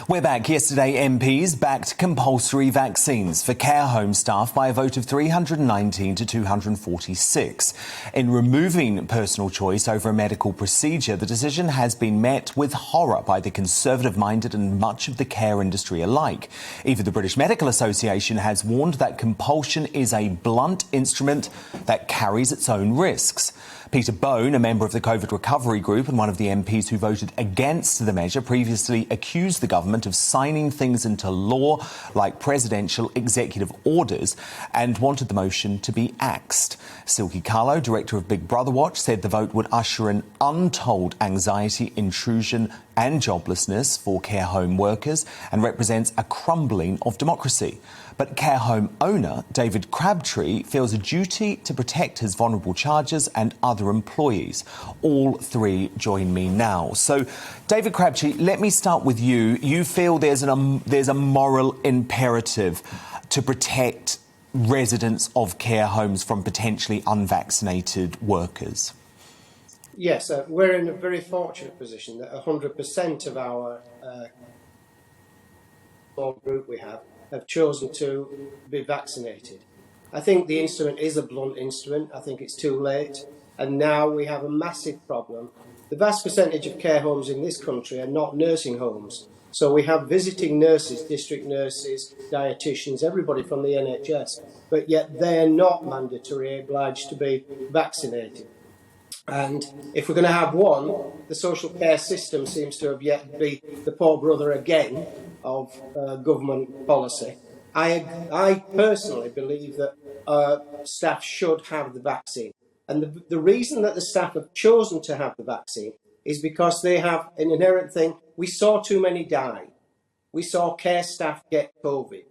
We're back. Yesterday, MPs backed compulsory vaccines for care home staff by a vote of 319 to 246. In removing personal choice over a medical procedure, the decision has been met with horror by the Conservative-minded and much of the care industry alike. Even the British Medical Association has warned that compulsion is a blunt instrument that carries its own risks. Peter Bone, a member of the COVID recovery group and one of the MPs who voted against the measure, previously accused the government of signing things into law like presidential executive orders and wanted the motion to be axed. Silkie Carlo, director of Big Brother Watch, said the vote would usher in untold anxiety, intrusion and joblessness for care home workers and represents a crumbling of democracy. But care home owner David Crabtree feels a duty to protect his vulnerable charges and other employees. All three join me now. So, David Crabtree, let me start with you. You feel there's a moral imperative to protect residents of care homes from potentially unvaccinated workers. Yes, we're in a very fortunate position that 100% of our small group we have chosen to be vaccinated. I think the instrument is a blunt instrument. I think it's too late. And now we have a massive problem. The vast percentage of care homes in this country are not nursing homes. So we have visiting nurses, district nurses, dietitians, everybody from the NHS, but yet they're not mandatory obliged to be vaccinated. And if we're going to have one, the social care system seems to have yet to be the poor brother again of government policy. I personally believe that staff should have the vaccine. And the reason that the staff have chosen to have the vaccine is because they have an inherent thing. We saw too many die. We saw care staff get COVID.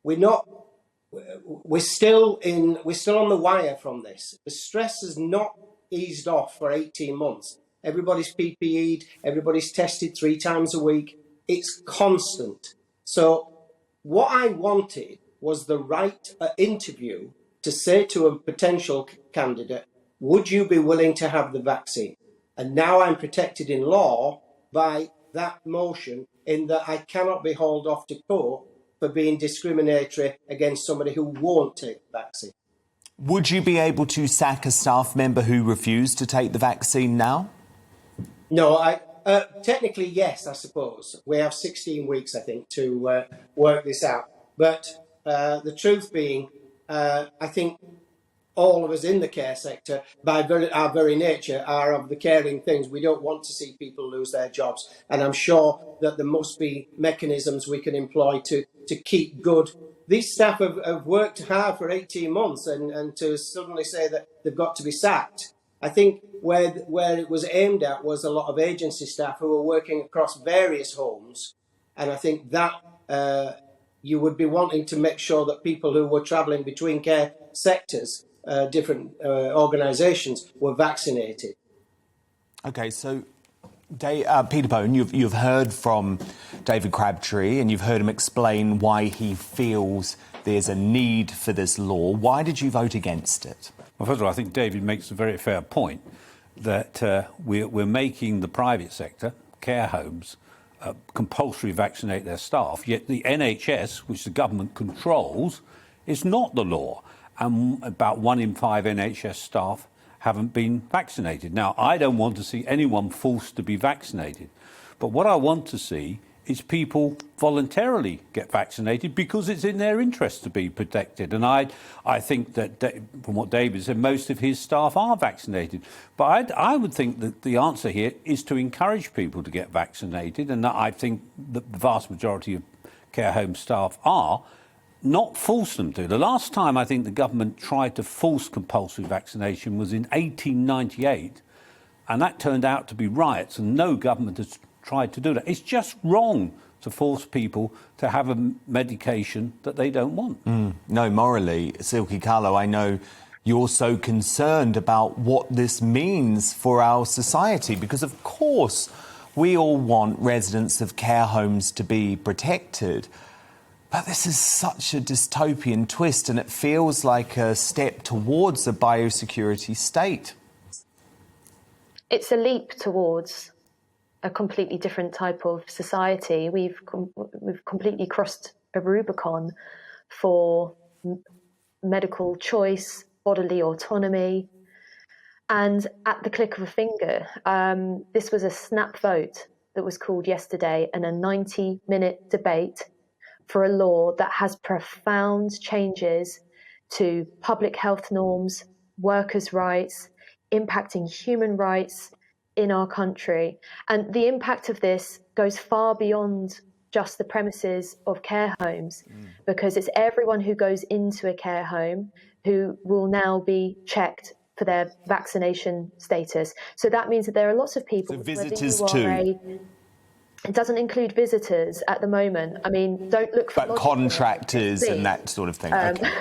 We're still on the wire from this. The stress has not eased off for 18 months. Everybody's PPE'd, everybody's tested 3 times a week. It's constant. So what I wanted was the right interview to say to a potential candidate, would you be willing to have the vaccine? And now I'm protected in law by that motion in that I cannot be hauled off to court for being discriminatory against somebody who won't take the vaccine. Would you be able to sack a staff member who refused to take the vaccine now? No, technically, yes, I suppose. We have 16 weeks, I think, to work this out. But the truth being, I think all of us in the care sector, by our very nature, are of the caring things. We don't want to see people lose their jobs. And I'm sure that there must be mechanisms we can employ to keep good. These staff have worked hard for 18 months and to suddenly say that they've got to be sacked. I think where it was aimed at was a lot of agency staff who were working across various homes. And I think that you would be wanting to make sure that people who were travelling between care sectors, different organisations, were vaccinated. OK, so Peter Bone, you've heard from David Crabtree and you've heard him explain why he feels there's a need for this law. Why did you vote against it? Well, first of all, I think David makes a very fair point that we're making the private sector, care homes, compulsory vaccinate their staff, yet the NHS, which the government controls, is not the law. And about 1 in 5 NHS staff haven't been vaccinated. Now, I don't want to see anyone forced to be vaccinated. But what I want to see is people voluntarily get vaccinated because it's in their interest to be protected. And I think that, from what David said, most of his staff are vaccinated. But I would think that the answer here is to encourage people to get vaccinated. And I think that the vast majority of care home staff are, not force them to. The last time I think the government tried to force compulsory vaccination was in 1898, and that turned out to be riots, and no government has tried to do that. It's just wrong to force people to have a medication that they don't want. No, morally, Silkie Carlo, I know you're so concerned about what this means for our society, because of course we all want residents of care homes to be protected. But this is such a dystopian twist, and it feels like a step towards a biosecurity state. It's a leap towards a completely different type of society. We've completely crossed a Rubicon for medical choice, bodily autonomy, and at the click of a finger, this was a snap vote that was called yesterday, and a 90-minute debate for a law that has profound changes to public health norms, workers' rights, impacting human rights in our country. And the impact of this goes far beyond just the premises of care homes, because it's everyone who goes into a care home who will now be checked for their vaccination status. So that means that there are lots of people. So visitors too. It doesn't include visitors at the moment. I mean, don't look for... But contractors and that sort of thing. Okay.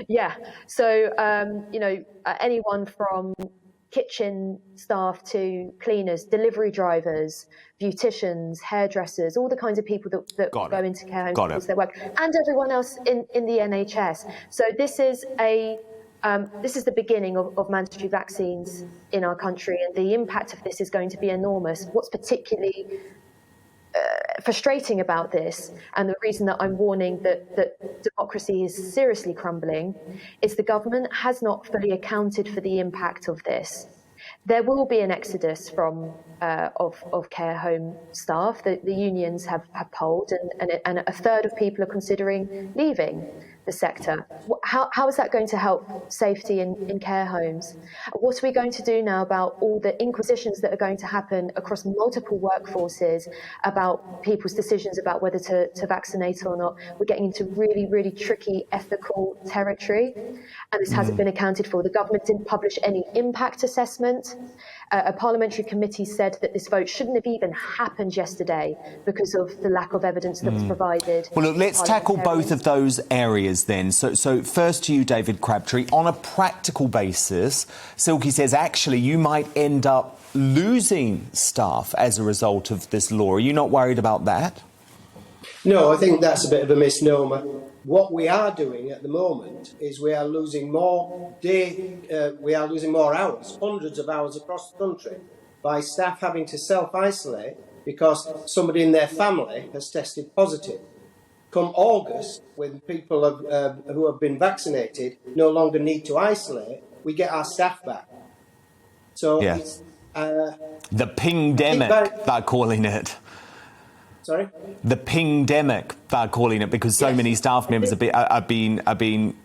Yeah. So, anyone from kitchen staff to cleaners, delivery drivers, beauticians, hairdressers, all the kinds of people that go into care homes because they work, and everyone else in the NHS. So this is the beginning of mandatory vaccines in our country, and the impact of this is going to be enormous. What's particularly frustrating about this, and the reason that I'm warning that democracy is seriously crumbling, is the government has not fully accounted for the impact of this. There will be an exodus of care home staff. The unions have polled, and a third of people are considering leaving the sector. How is that going to help safety in care homes? What are we going to do now about all the inquisitions that are going to happen across multiple workforces about people's decisions about whether to vaccinate or not? We're getting into really, really tricky ethical territory, and this hasn't been accounted for. The government didn't publish any impact assessment. A parliamentary committee said that this vote shouldn't have even happened yesterday because of the lack of evidence that was provided. Well, look, let's tackle both of those areas then. So first to you, David Crabtree. On a practical basis, Silky says actually you might end up losing staff as a result of this law. Are you not worried about that? No, I think that's a bit of a misnomer. What we are doing at the moment is we are losing more hours, hundreds of hours across the country, by staff having to self-isolate because somebody in their family has tested positive. Come August, when people who have been vaccinated no longer need to isolate, we get our staff back. So it's... the pingdemic, they're calling it. Sorry? The pingdemic, they're calling it, because so many staff members are being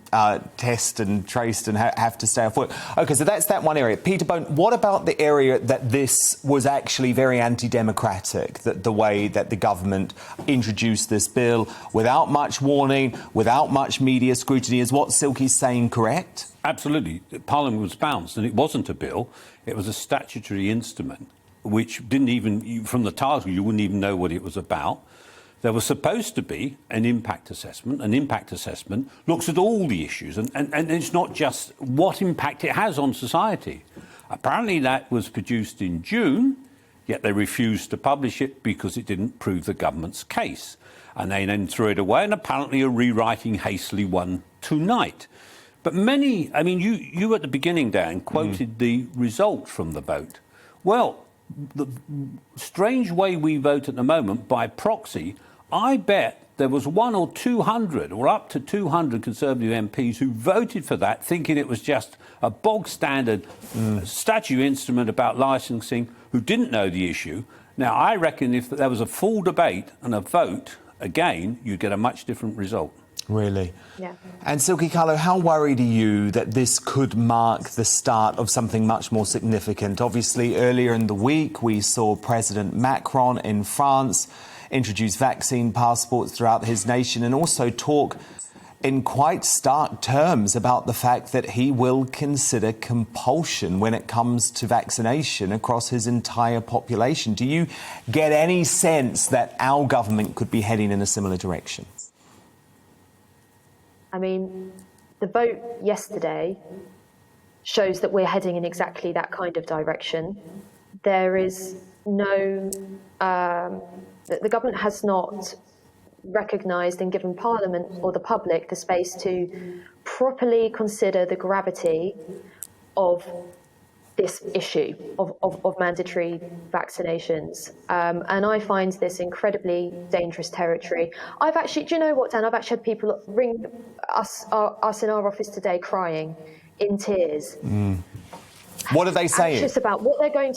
tested and traced and have to stay off work. OK, so that's that one area. Peter Bone, what about the area that this was actually very anti-democratic, the way that the government introduced this bill without much warning, without much media scrutiny? Is what Silky's saying correct? Absolutely. Parliament was bounced, and it wasn't a bill. It was a statutory instrument, which didn't even, from the title, you wouldn't even know what it was about. There was supposed to be an impact assessment. An impact assessment looks at all the issues, and it's not just what impact it has on society. Apparently that was produced in June, yet they refused to publish it because it didn't prove the government's case. And they then threw it away and apparently are rewriting hastily one tonight. But many, I mean, you at the beginning, Dan, quoted the result from the vote. Well, the strange way we vote at the moment by proxy, I bet there was 100 or 200 or up to 200 Conservative MPs who voted for that, thinking it was just a bog standard statute instrument about licensing, who didn't know the issue. Now, I reckon if there was a full debate and a vote again, you'd get a much different result. Really? Yeah. And Silkie Carlo, how worried are you that this could mark the start of something much more significant? Obviously, earlier in the week, we saw President Macron in France introduce vaccine passports throughout his nation and also talk in quite stark terms about the fact that he will consider compulsion when it comes to vaccination across his entire population. Do you get any sense that our government could be heading in a similar direction? I mean, the vote yesterday shows that we're heading in exactly that kind of direction. There is no... the government has not recognised and given Parliament or the public the space to properly consider the gravity of this issue of mandatory vaccinations. And I find this incredibly dangerous territory. I've actually, do you know what, Dan? I've actually had people ring us in our office today crying in tears. What are they saying? Anxious about what they're going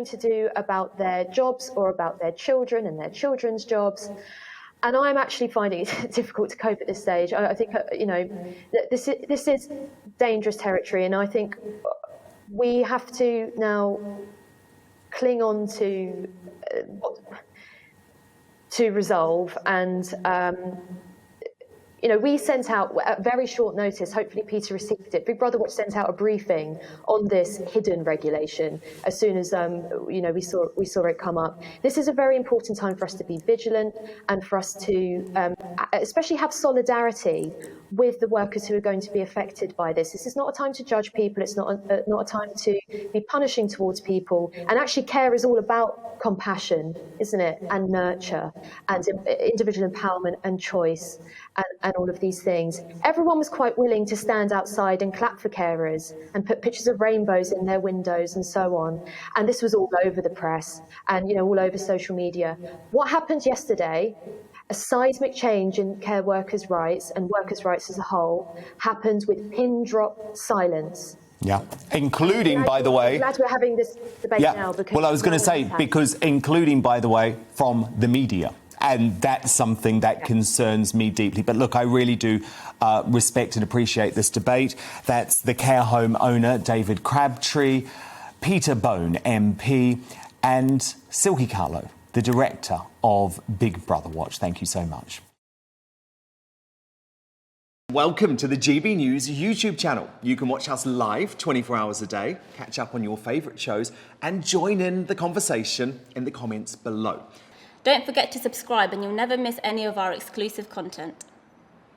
to do, about their jobs or about their children and their children's jobs. And I'm actually finding it difficult to cope at this stage. I think, this is dangerous territory, and I think we have to now cling on to resolve. And we sent out at very short notice, hopefully Peter received it, Big Brother Watch sent out a briefing on this hidden regulation as soon as we saw it come up. This is a very important time for us to be vigilant and for us to especially have solidarity with the workers who are going to be affected by this. This is not a time to judge people. It's not a time to be punishing towards people. And actually, care is all about compassion, isn't it? And nurture and individual empowerment and choice and all of these things. Everyone was quite willing to stand outside and clap for carers and put pictures of rainbows in their windows and so on. And this was all over the press and all over social media. What happened yesterday? A seismic change in care workers' rights and workers' rights as a whole happened with pin drop silence. Yeah, including, by the way... I'm glad we're having this debate now. Because well, I was going to say, because including, by the way, from the media. And that's something that concerns me deeply. But look, I really do respect and appreciate this debate. That's the care home owner, David Crabtree, Peter Bone, MP, and Silkie Carlo, the director of Big Brother Watch. Thank you so much. Welcome to the GB News YouTube channel. You can watch us live 24 hours a day, catch up on your favourite shows, and join in the conversation in the comments below. Don't forget to subscribe and you'll never miss any of our exclusive content.